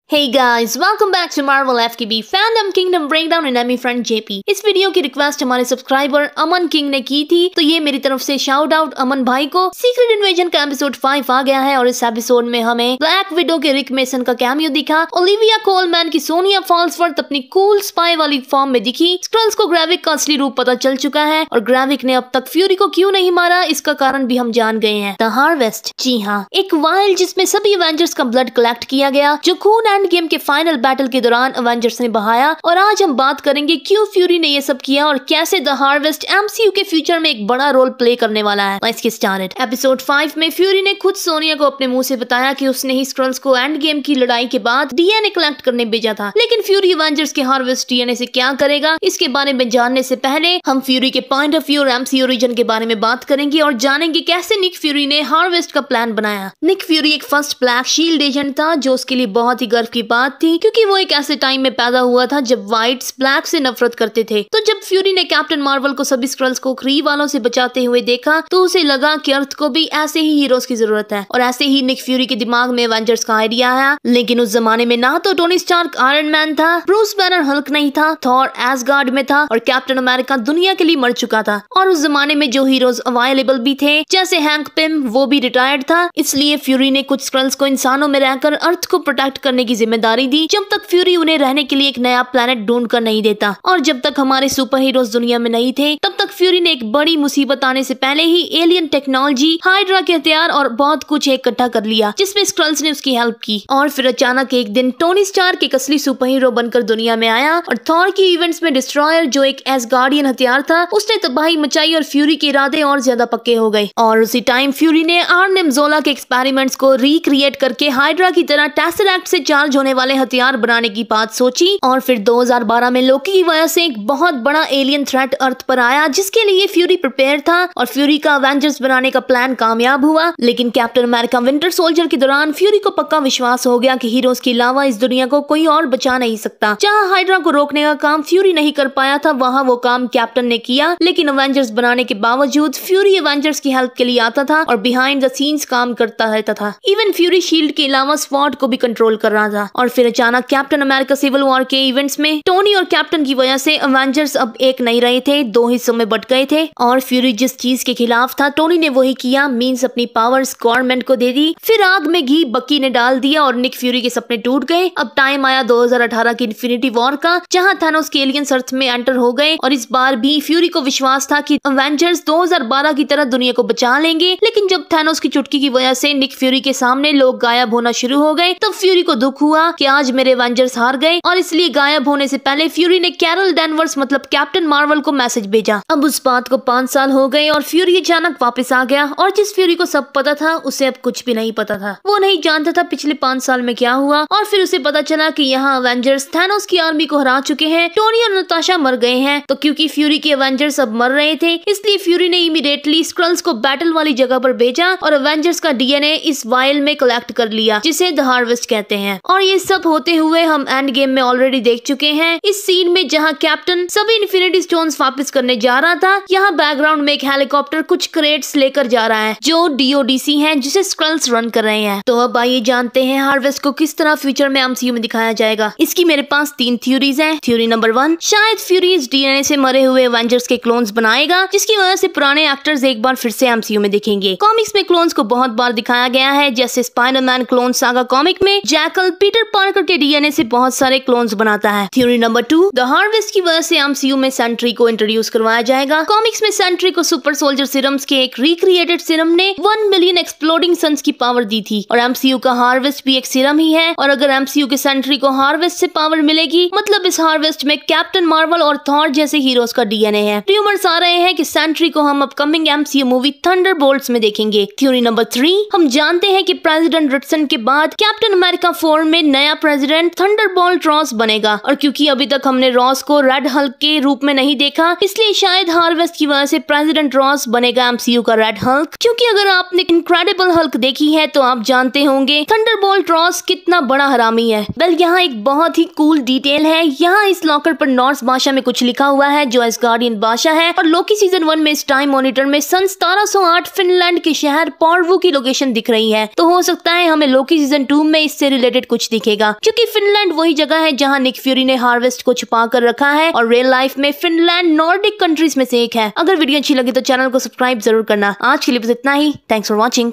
Hey guys, welcome back to Marvel FKB Fandom Kingdom Breakdown and I'm your friend JP। इस video की request हमारे subscriber अमन king ने की थी, तो ये मेरी तरफ से शाउट आउट अमन भाई को। सीक्रेट इन्वेजन का एपिसोड 5 आ गया है और इस एपिसोड में हमें ब्लैक विडो के रिक मेसन का कैमियो दिखा। ओलिविया कोलमैन की सोनिया फॉल्सवर्थ अपनी कूल स्पाई वाली फॉर्म में दिखी। स्क्रल्स को ग्रेविक का असली रूप पता चल चुका है और ग्रेविक ने अब तक फ्यूरी को क्यों नहीं मारा, इसका कारण भी हम जान गए हैं। द हार्वेस्ट, जी हाँ, एक वाइल जिसमें सभी एवेंजर्स का ब्लड कलेक्ट किया गया, जो खून एंड गेम के फाइनल बैटल के दौरान एवेंजर्स ने बहाया। और आज हम बात करेंगे क्यों फ्यूरी ने ये सब किया और कैसे द हार्वेस्ट एमसीयू के फ्यूचर में एक बड़ा रोल प्ले करने वाला है। Let's get started. एपिसोड 5 में फ्यूरी ने खुद सोनिया को अपने मुंह से बताया कि उसने ही स्क्रल्स को एंड गेम की लड़ाई के बाद डीएनए कलेक्ट करने भेजा था। लेकिन फ्यूरी एवेंजर्स के हार्वेस्ट डीएनए से क्या करेगा, इसके बारे में जानने से पहले हम फ्यूरी के पॉइंट ऑफ व्यू और एमसीयू ओरिजिन के बारे में बात करेंगे और जानेंगे कैसे निक फ्यूरी ने हार्वेस्ट का प्लान बनाया। निक फ्यूरी एक फर्स्ट ब्लैक शील्ड एजेंट था, जो उसके लिए बहुत ही गर्व की बात थी, क्योंकि वो एक ऐसे टाइम में पैदा हुआ था जब व्हाइट्स ब्लैक से नफरत करते थे। तो जब फ्यूरी ने कैप्टन मार्वल को सभी स्क्रल्स को क्री वालों से बचाते हुए देखा, तो उसे लगा कि अर्थ को भी ऐसे ही हीरोज की जरूरत है। और ऐसे ही निक फ्यूरी के दिमाग में एवेंजर्स का आइडिया आया। लेकिन उस जमाने में ना तो टोनी स्टार्क आयरन मैन था, ब्रूस बैनर हल्क नहीं था, थॉर एसगार्ड में था और कैप्टन अमेरिका दुनिया के लिए मर चुका था। और उस जमाने में जो हीरोज अवेलेबल भी थे, जैसे हैंक पिम, वो भी रिटायर्ड था। इसलिए फ्यूरी ने कुछ स्क्रल्स को इंसानों में रहकर अर्थ को प्रोटेक्ट करने की जिम्मेदारी दी, जब तक फ्यूरी उन्हें रहने के लिए एक नया प्लेनेट ढूंढ कर नहीं देता। और जब तक हमारे सुपर हीरोज दुनिया में नहीं थे, तब तक फ्यूरी ने एक बड़ी मुसीबत आने से पहले ही एलियन टेक्नोलॉजी, हाइड्रा के हथियार और बहुत कुछ इकट्ठा कर लिया, जिसमें स्क्रल्स ने उसकी हेल्प की। और फिर अचानक एक दिन टोनी स्टार्क एक असली सुपर हीरो बनकर दुनिया में आया और थॉर की इवेंट्स में डिस्ट्रॉयर, जो एक एसगार्डियन हथियार था, उसने तबाही मचाई और फ्यूरी के इरादे और ज्यादा पक्के हो गए। और उसी टाइम फ्यूरी ने आर्नेम जोला के एक्सपेरिमेंट्स को रिक्रिएट करके हाइड्रा की तरह टेसरैक्ट से चार्ज होने वाले हथियार बनाने की बात सोची। और फिर 2012 में लोकी की वजह से एक बहुत बड़ा एलियन थ्रेट अर्थ पर आया, जिसके लिए फ्यूरी प्रिपेयर था और फ्यूरी का एवेंजर्स बनाने का प्लान कामयाब हुआ। लेकिन कैप्टन अमेरिका विंटर सोल्जर के दौरान फ्यूरी को पक्का विश्वास हो गया कि हीरोज के अलावा इस दुनिया को कोई और बचा नहीं सकता। जहां हाइड्रा को रोकने का काम फ्यूरी नहीं कर पाया था, वहां वो काम कैप्टन ने किया। लेकिन एवेंजर्स बनाने के बावजूद फ्यूरी एवेंजर्स की हेल्प के लिए आता था और बिहाइंड द सीन्स काम करता रहता था। इवन फ्यूरी शील्ड के अलावा स्वॉर्ड को भी कंट्रोल कर रहा था। और फिर अचानक कैप्टन अमेरिका सिविल वॉर के इवेंट्स में टोनी और कैप्टन की वजह से एवेंजर्स अब एक नहीं रहे थे, दो हिस्सों में बट गए थे। और फ्यूरी जिस चीज के खिलाफ था, टोनी ने वही किया, मींस अपनी पावर्स गवर्नमेंट को दे दी। फिर आग में घी बक्की ने डाल दिया और निक फ्यूरी के सपने टूट गए। अब टाइम आया 2018 की इन्फिनिटी वॉर का, जहां थानोस के एलियंस अर्थ में एंटर हो गए। और इस बार भी फ्यूरी को विश्वास था कि एवेंजर्स 2012 की तरह दुनिया को बचा लेंगे। लेकिन जब थानोस की चुटकी की वजह से निक फ्यूरी के सामने लोग गायब होना शुरू हो गए, तब फ्यूरी को दुख हुआ कि आज मेरे एवेंजर्स हार गए। और इसलिए गायब होने से पहले फ्यूरी ने कैरल डैनवर्स मतलब कैप्टन मार्वल को मैसेज भेजा। अब उस बात को 5 साल हो गए और फ्यूरी अचानक वापस आ गया। और जिस फ्यूरी को सब पता था, उसे अब कुछ भी नहीं पता था। वो नहीं जानता था पिछले 5 साल में क्या हुआ। और फिर उसे पता चला कि यहाँ एवेंजर्स थानोस की आर्मी को हरा चुके हैं, टोनी और नताशा मर गए हैं। तो क्योंकि फ्यूरी के एवेंजर्स अब मर रहे थे, इसलिए फ्यूरी ने इमीडिएटली स्क्रल्स को बैटल वाली जगह पर भेजा और एवेंजर्स का डीएनए इस वाइल में कलेक्ट कर लिया, जिसे द हार्वेस्ट कहते हैं। और ये सब होते हुए हम एंड गेम में ऑलरेडी देख चुके हैं। इस सीन में जहां कैप्टन सभी इन्फिनिटी स्टोन्स वापस करने जा रहा था, यहाँ बैकग्राउंड में एक हेलीकॉप्टर कुछ क्रेट्स लेकर जा रहा है, जो डीओडीसी है, जिसे स्क्रल्स रन कर रहे हैं। तो अब आइए जानते हैं हार्वेस्ट को किस तरह फ्यूचर में एमसीयू में दिखाया जाएगा। इसकी मेरे पास 3 थ्योरीज हैं। थ्योरी नंबर 1, शायद फ्यूरी इस डीएनए से मरे हुए एवेंजर्स के क्लोन्स बनाएगा, जिसकी वजह से पुराने एक्टर्स एक बार फिर से एमसीयू में दिखेंगे। कॉमिक्स में क्लोन्स को बहुत बार दिखाया गया है, जैसे स्पाइडरमैन क्लोन सागा कॉमिक में जैकल पीटर पार्कर के डीएनए से बहुत सारे क्लोन्स बनाता है। थ्योरी नंबर 2, द हार्वेस्ट की वजह से एमसीयू में सेंट्री को इंट्रोड्यूस करवाया जाएगा। कॉमिक्स में सेंट्री को सुपर सोल्जर सीरम्स के एक रिक्रिएटेड सीरम ने 1 मिलियन एक्सप्लोडिंग सन्स की पावर दी थी और एमसीयू का हार्वेस्ट भी एक सीरम ही है। और अगर एमसीयू के सेंट्री को हार्वेस्ट से पावर मिलेगी, मतलब इस हार्वेस्ट में कैप्टन मार्वल और थॉर जैसे हीरोज का डीएनए है। रूमर्स आ रहे हैं कि सेंट्री को हम अपकमिंग एमसीयू मूवी थंडरबोल्ट्स में देखेंगे। थ्योरी नंबर 3, हम जानते हैं कि प्रेसिडेंट रिटसन के बाद कैप्टन अमेरिका 4 में नया प्रेसिडेंट थंडरबोल्ट रॉस बनेगा। और क्योंकि अभी तक हमने रॉस को रेड हल्क के रूप में नहीं देखा, इसलिए शायद हार्वेस्ट की वजह से प्रेसिडेंट रॉस बनेगा एमसीयू का रेड हल्क। क्योंकि अगर आपने इनक्रेडिबल हल्क देखी है, तो आप जानते होंगे थंडरबोल्ट रॉस कितना बड़ा हरामी है। वेल, यहाँ एक बहुत ही कूल डिटेल है। यहाँ इस लॉकर पर नॉर्स भाषा में कुछ लिखा हुआ है, जो एसगार्डियन भाषा है। और लोकी सीजन 1 में इस टाइम मॉनिटर में सन 1708 फिनलैंड के शहर पॉर्वो की लोकेशन दिख रही है। तो हो सकता है हमें लोकी सीजन 2 में इससे रिलेटेड कुछ दिखेगा, क्योंकि फिनलैंड वही जगह है जहाँ निक फ्यूरी ने हार्वेस्ट को छुपा कर रखा है और रियल लाइफ में फिनलैंड नॉर्डिक कंट्रीज में से एक है। अगर वीडियो अच्छी लगी तो चैनल को सब्सक्राइब जरूर करना। आज के लिए बस इतना ही। Thanks for watching.